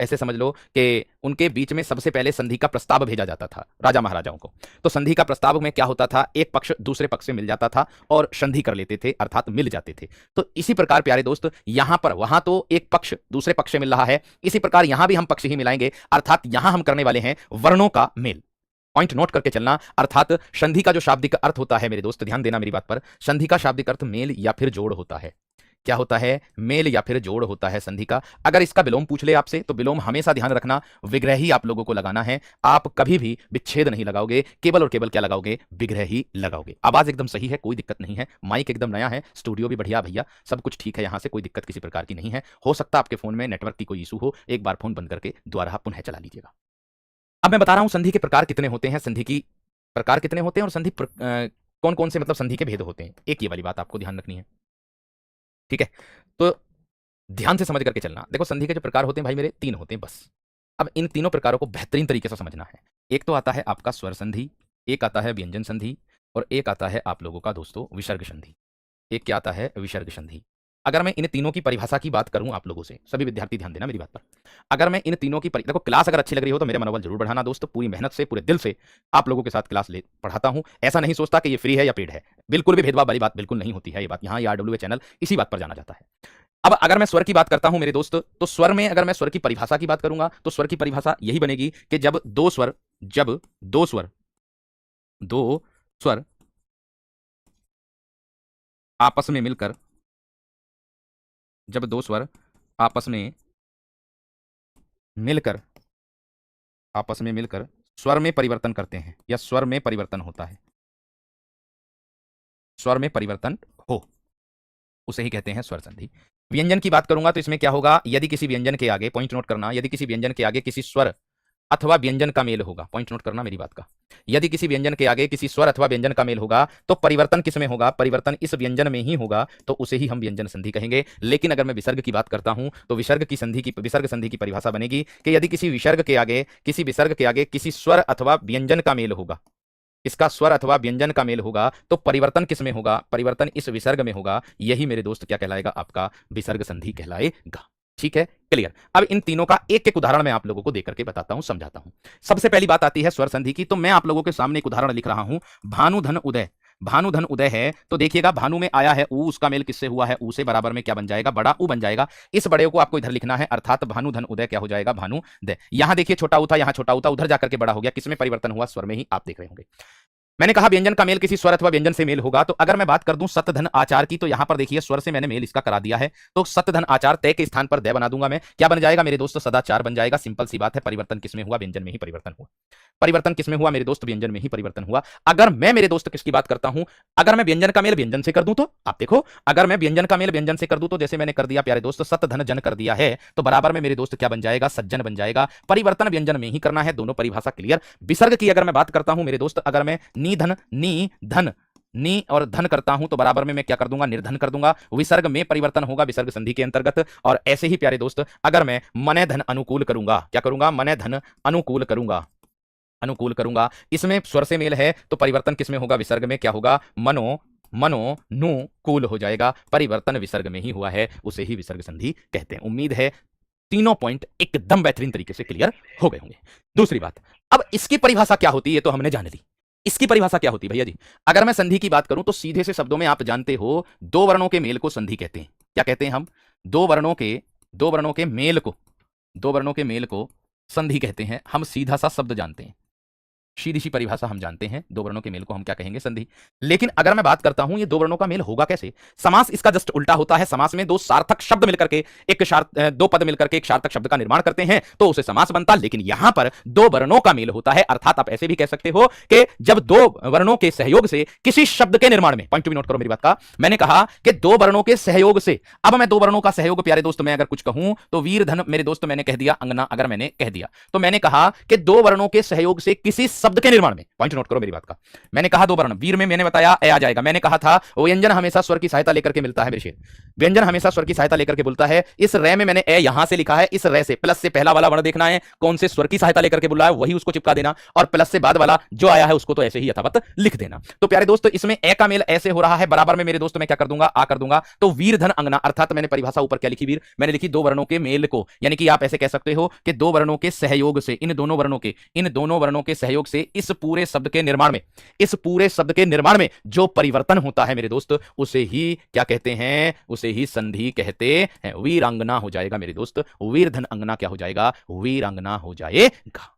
ऐसे समझ लो कि उनके बीच में सबसे पहले संधि का प्रस्ताव भेजा जाता था राजा महाराजाओं को। तो संधि का प्रस्ताव में क्या होता था, एक पक्ष दूसरे पक्ष से मिल जाता था और संधि कर लेते थे, अर्थात मिल जाते थे। तो इसी प्रकार प्यारे दोस्त यहां पर, वहां तो एक पक्ष दूसरे पक्ष से मिल रहा है, इसी प्रकार यहां भी हम पक्ष ही मिलाएंगे, अर्थात यहां हम करने वाले हैं वर्णों का मेल। पॉइंट नोट करके चलना, अर्थात संधि का जो शाब्दिक अर्थ होता है मेरे दोस्त, ध्यान देना मेरी बात पर, संधि का शाब्दिक अर्थ मेल या फिर जोड़ होता है। क्या होता है? मेल या फिर जोड़ होता है संधि का। अगर इसका विलोम पूछ ले आपसे तो विलोम हमेशा ध्यान रखना विग्रह ही आप लोगों को लगाना है, आप कभी भी विच्छेद नहीं लगाओगे, केवल और केवल क्या लगाओगे? विग्रह ही लगाओगे। आवाज एकदम सही है, कोई दिक्कत नहीं है, माइक एकदम नया है, स्टूडियो भी बढ़िया भैया, सब कुछ ठीक है, यहां से कोई दिक्कत किसी प्रकार की नहीं है। हो सकता है आपके फोन में नेटवर्क की कोई इशू हो, एक बार फोन बंद करके दोबारा पुनः चला लीजिएगा। अब मैं बता रहा हूं संधि के प्रकार कितने होते हैं, संधि की प्रकार कितने होते हैं और संधि कौन कौन से मतलब संधि के भेद होते हैं। एक ये वाली बात आपको ध्यान रखनी है, ठीक है? तो ध्यान से समझ करके चलना। देखो संधि के जो प्रकार होते हैं भाई मेरे, 3 होते हैं बस। अब इन तीनों प्रकारों को बेहतरीन तरीके से समझना है। एक तो आता है आपका स्वर संधि, एक आता है व्यंजन संधि और एक आता है आप लोगों का दोस्तों विसर्ग संधि। एक क्या आता है? विसर्ग संधि। अगर मैं इन तीनों की परिभाषा की बात करूं आप लोगों से, सभी विद्यार्थी ध्यान देना मेरी बात पर। अगर मैं इन तीनों की देखो क्लास अगर अच्छी लग रही हो तो मेरे मनोबल जरूर बढ़ाना दोस्त, पूरी मेहनत से पूरे दिल से आप लोगों के साथ क्लास ले पढ़ाता हूं। ऐसा नहीं सोचता कि ये फ्री है या पेड है, बिल्कुल भी भेदभाव वाली बात बिल्कुल नहीं होती है। ये बात यहाँ RWA चैनल इसी बात पर जाना जाता है। अब अगर मैं स्वर की बात करता हूं मेरे दोस्त, तो स्वर में अगर मैं स्वर की परिभाषा की बात करूंगा तो स्वर की परिभाषा यही बनेगी कि जब दो स्वर आपस में मिलकर, जब दो स्वर आपस में मिलकर स्वर में परिवर्तन करते हैं या स्वर में परिवर्तन होता है, स्वर में परिवर्तन हो, उसे ही कहते हैं स्वर संधि। व्यंजन की बात करूंगा तो इसमें क्या होगा? यदि किसी व्यंजन के आगे, पॉइंट नोट करना, यदि किसी व्यंजन के आगे किसी स्वर अथवा व्यंजन का मेल होगा, पॉइंट नोट करना मेरी बात का, यदि किसी व्यंजन के आगे किसी स्वर अथवा व्यंजन का मेल होगा तो परिवर्तन किस में होगा? परिवर्तन इस व्यंजन में ही होगा, तो उसे ही हम व्यंजन संधि कहेंगे। लेकिन अगर मैं विसर्ग की बात करता हूं तो विसर्ग संधि की परिभाषा बनेगी कि यदि किसी विसर्ग के आगे किसी स्वर अथवा व्यंजन का मेल होगा, इसका स्वर अथवा व्यंजन का मेल होगा, तो परिवर्तन किस में होगा? परिवर्तन इस विसर्ग में होगा। यही मेरे दोस्त क्या कहलाएगा? आपका विसर्ग संधि कहलाएगा। ठीक है, क्लियर? अब इन तीनों का एक एक उदाहरण मैं आप लोगों को देकर के बताता हूं, समझाता हूं। सबसे पहली बात आती है स्वर संधि की, तो मैं आप लोगों के सामने एक उदाहरण लिख रहा हूं, भानुधन उदय। भानुधन उदय है तो देखिएगा भानु में आया है ऊ, उसका मेल किससे हुआ है? ऊ से, बराबर में क्या बन जाएगा? बड़ा ऊ बन जाएगा। इस बड़े को आपको इधर लिखना है, अर्थात भानुधन उदय क्या हो जाएगा? भानुदय। यहां देखिए छोटा ऊ था, यहां छोटा ऊ था, उधर जाकर के बड़ा हो गया। किसमें परिवर्तन हुआ? स्वर में ही, आप देख रहे होंगे। मैंने कहा व्यंजन का मेल किसी स्वर अथवा व्यंजन से मेल होगा, तो अगर मैं बात कर दूं सतधन आचार की, तो यहां पर देखिए स्वर से मैंने मेल इसका करा दिया है, तो सतधन आचार तय के स्थान पर दय बना दूंगा मैं। क्या बन जाएगा मेरे दोस्त? सदाचार बन जाएगा। सिंपल सी बात है, परिवर्तन किसमें हुआ? व्यंजन में ही परिवर्तन हुआ। परिवर्तन किसमें हुआ मेरे दोस्त? व्यंजन में ही परिवर्तन हुआ। अगर मैं मेरे दोस्त किसकी बात करता हूं, अगर मैं व्यंजन का मेल व्यंजन से कर दूं, तो आप देखो, अगर मैं व्यंजन का मेल व्यंजन से कर दूं तो जैसे मैंने कर दिया प्यारे दोस्त, सतधन जन कर दिया है, तो बराबर में मेरे दोस्त क्या बन जाएगा? सज्जन बन जाएगा। परिवर्तन व्यंजन में ही करना है, दोनों परिभाषा क्लियर। विसर्ग की अगर मैं बात करता हूं मेरे दोस्त, अगर मैं नी और धन करता हूं तो बराबर में मैं क्या कर दूंगा? निर्धन कर दूंगा। विसर्ग में परिवर्तन होगा विसर्ग संधि के अंतर्गत। और ऐसे ही प्यारे दोस्त अगर मैं मने धन अनुकूल करूंगा, क्या करूंगा? मने धन अनुकूल करूंगा, इसमें स्वर से मेल है तो परिवर्तन किसमें होगा? विसर्ग में। क्या होगा? मनो नु कूल हो जाएगा। परिवर्तन विसर्ग में ही हुआ है, उसे ही विसर्ग संधि कहते हैं। उम्मीद है तीनों पॉइंट एकदम बेहतरीन तरीके से क्लियर हो गए होंगे। दूसरी बात, अब इसकी परिभाषा क्या होती है ये तो हमने जान ली। इसकी परिभाषा क्या होती है भैया जी? अगर मैं संधि की बात करूं तो सीधे से शब्दों में आप जानते हो, दो वर्णों के मेल को संधि कहते हैं। क्या कहते हैं हम? दो वर्णों के मेल को संधि कहते हैं। हम सीधा सा शब्द जानते हैं, सीधी सी परिभाषा हम जानते हैं, दो वर्णों के मेल को हम क्या कहेंगे? संधि। लेकिन अगर मैं बात करता हूं ये दो वर्णों का मेल होगा कैसे? समास इसका जस्ट उल्टा होता है। समास में दो सार्थक शब्द मिलकर के दो पद मिलकर के एक सार्थक शब्द का निर्माण करते हैं तो उसे समास बनता। लेकिन यहां पर दो वर्णों का मेल होता है, अर्थात आप ऐसे भी कह सकते हो कि जब दो वर्णों के सहयोग से किसी शब्द के निर्माण में, पॉइंट टू बी नोट करो मेरी बात का, मैंने कहा कि दो वर्णों के सहयोग से, अब मैं दो वर्णों का सहयोग प्यारे दोस्त मैं अगर कुछ कहूं तो वीर धन मेरे दोस्त मैंने कह दिया, अंगना अगर मैंने कह दिया, तो मैंने कहा कि दो वर्णों के सहयोग से किसी शब्द के निर्माण में, पॉइंट नोट करो मेरी बात का, मैंने कहा दो वर्ण, वीर में मैंने बताया ए आ जाएगा, मैंने कहा था व्यंजन हमेशा स्वर की सहायता लेकर के मिलता है मेरे शेर, व्यंजन हमेशा स्वर की सहायता लेकर के बोलता है। इस रे में मैंने ए यहां से लिखा है, इस रे से प्लस से पहला वाला वर्ण देखना है कौन से स्वर की सहायता लेकर के बोल रहा है, वही उसको चिपका देना, और प्लस से बाद वाला जो आया है उसको तो ऐसे ही यथावत लिख देना। तो प्यारे दोस्तों इसमें ए का मेल ऐसे हो रहा है, बराबर में मेरे दोस्तों मैं क्या कर दूंगा, आ कर दूंगा। तो वीर धन अंगना, अर्थात मैंने परिभाषा ऊपर क्या लिखी वीर, मैंने लिखी दो वर्णों के मेल को, यानी कि आप ऐसे कह सकते हो कि दो वर्णों के सहयोग से, इन दोनों वर्णों के सहयोग से इस पूरे शब्द के निर्माण में, इस पूरे शब्द के निर्माण में जो परिवर्तन होता है मेरे दोस्त, उसे ही क्या कहते हैं, उसे ही संधि कहते हैं। वीरांगना हो जाएगा मेरे दोस्त, वीर धन अंगना क्या हो जाएगा, वीरांगना हो जाएगा।